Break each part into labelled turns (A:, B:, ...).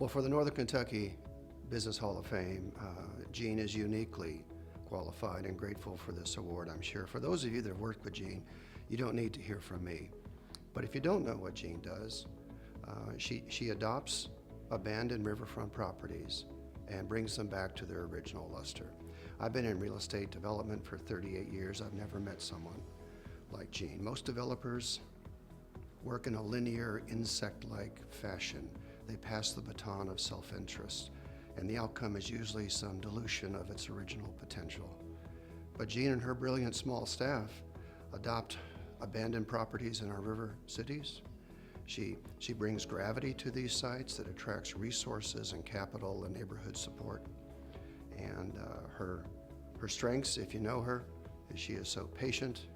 A: Well, for the Northern Kentucky Business Hall of Fame, Jeanne is uniquely qualified and grateful for this award, I'm sure. For those of you that have worked with Jeanne, you don't need to hear from me. But if you don't know what Jeanne does, she adopts abandoned riverfront properties and brings them back to their original luster. I've been in real estate development for 38 years. I've never met someone like Jeanne. Most developers work in a linear, insect-like fashion. They pass the baton of self-interest, and the outcome is usually some dilution of its original potential. But Jeanne and her brilliant small staff adopt abandoned properties in our river cities. She brings gravity to these sites that attracts resources and capital and neighborhood support. And her strengths, if you know her, is she is so patient,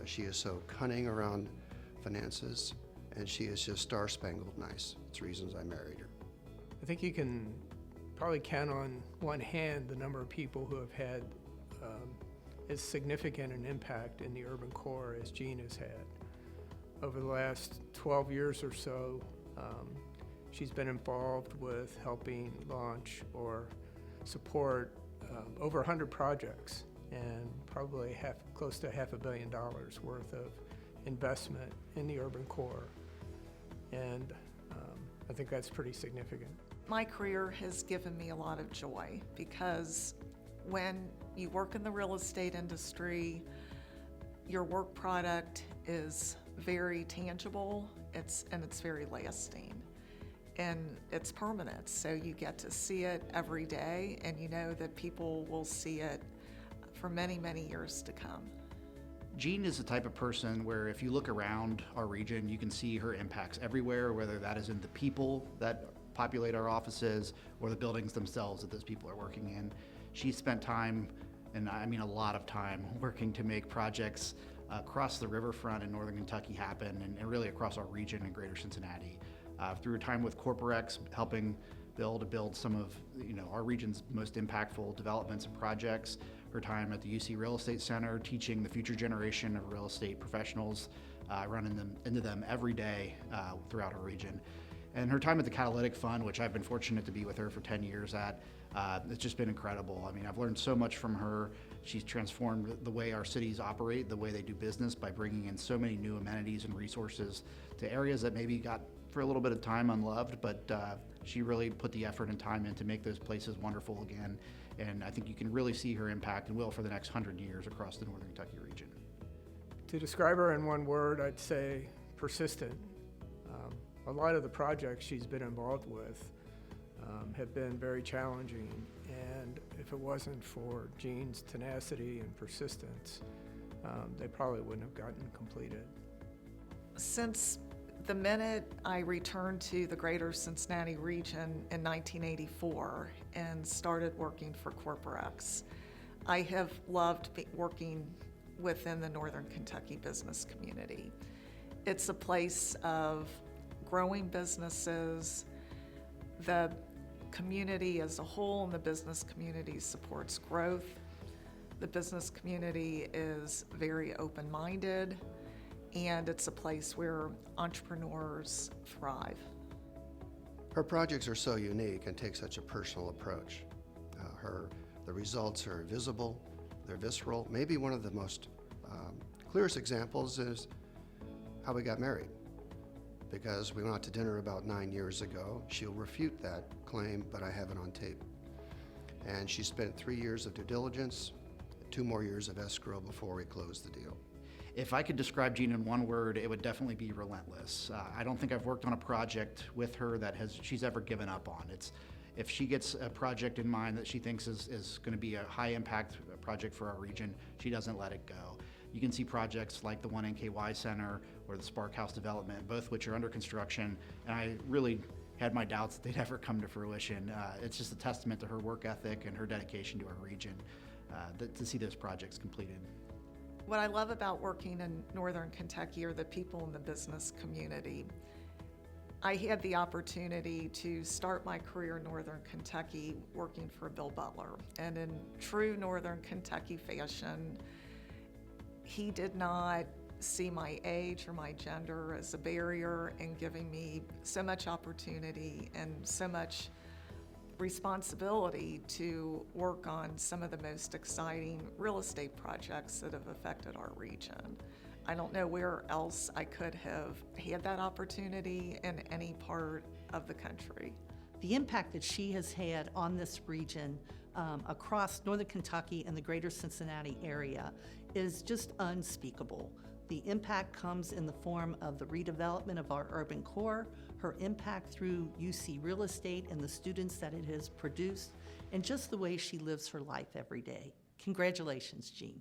A: she is so cunning around finances, and she is just star-spangled nice. It's reasons I married her.
B: I think you can probably count on one hand the number of people who have had as significant an impact in the urban core as Jeanne has had. Over the last 12 years or so, she's been involved with helping launch or support over 100 projects and probably close to $500 million worth of investment in the urban core. And I think that's pretty significant.
C: My career has given me a lot of joy because when you work in the real estate industry, your work product is very tangible, it's very lasting, and it's permanent. So you get to see it every day, and you know that people will see it for many, many years to come.
D: Jeanne is the type of person where if you look around our region, you can see her impacts everywhere, whether that is in the people that populate our offices or the buildings themselves that those people are working in. She spent time, and I mean a lot of time, working to make projects across the riverfront in Northern Kentucky happen, and really across our region in Greater Cincinnati. Through her time with CorpoRex, helping build some of our region's most impactful developments and projects. Her time at the UC Real Estate Center, teaching the future generation of real estate professionals, running into them every day throughout our region. And her time at the Catalytic Fund, which I've been fortunate to be with her for 10 years at, it's just been incredible. I mean, I've learned so much from her. She's transformed the way our cities operate, the way they do business, by bringing in so many new amenities and resources to areas that maybe got for a little bit of time unloved, but she really put the effort and time in to make those places wonderful again. And I think you can really see her impact, and will for the next 100 years across the Northern Kentucky region.
B: To describe her in one word, I'd say persistent. A lot of the projects she's been involved with have been very challenging, and if it wasn't for Jeanne's tenacity and persistence, they probably wouldn't have gotten completed.
C: Since the minute I returned to the Greater Cincinnati region in 1984 and started working for CorpoRex, I have loved working within the Northern Kentucky business community. It's a place of growing businesses. The community as a whole and the business community supports growth. The business community is very open-minded, and it's a place where entrepreneurs thrive.
A: Her projects are so unique and take such a personal approach. The results are visible, they're visceral. Maybe one of the most clearest examples is how we got married. Because we went out to dinner about 9 years ago. She'll refute that claim, but I have it on tape. And she spent 3 years of due diligence, 2 more years of escrow before we closed the deal.
D: If I could describe Jeanne in one word, it would definitely be relentless. I don't think I've worked on a project with her that she's ever given up on. If she gets a project in mind that she thinks is going to be a high impact project for our region, she doesn't let it go. You can see projects like the one NKY Center or the Spark House development, both which are under construction, and I really had my doubts that they'd ever come to fruition. It's just a testament to her work ethic and her dedication to our region to see those projects completed.
C: What I love about working in Northern Kentucky are the people in the business community. I had the opportunity to start my career in Northern Kentucky working for Bill Butler, and in true Northern Kentucky fashion, he did not see my age or my gender as a barrier and giving me so much opportunity and so much responsibility to work on some of the most exciting real estate projects that have affected our region. I don't know where else I could have had that opportunity in any part of the country.
E: The impact that she has had on this region across northern Kentucky and the greater Cincinnati area is just unspeakable. The impact comes in the form of the redevelopment of our urban core, her impact through UC real estate and the students that it has produced, and just the way she lives her life every day. Congratulations, Jeanne.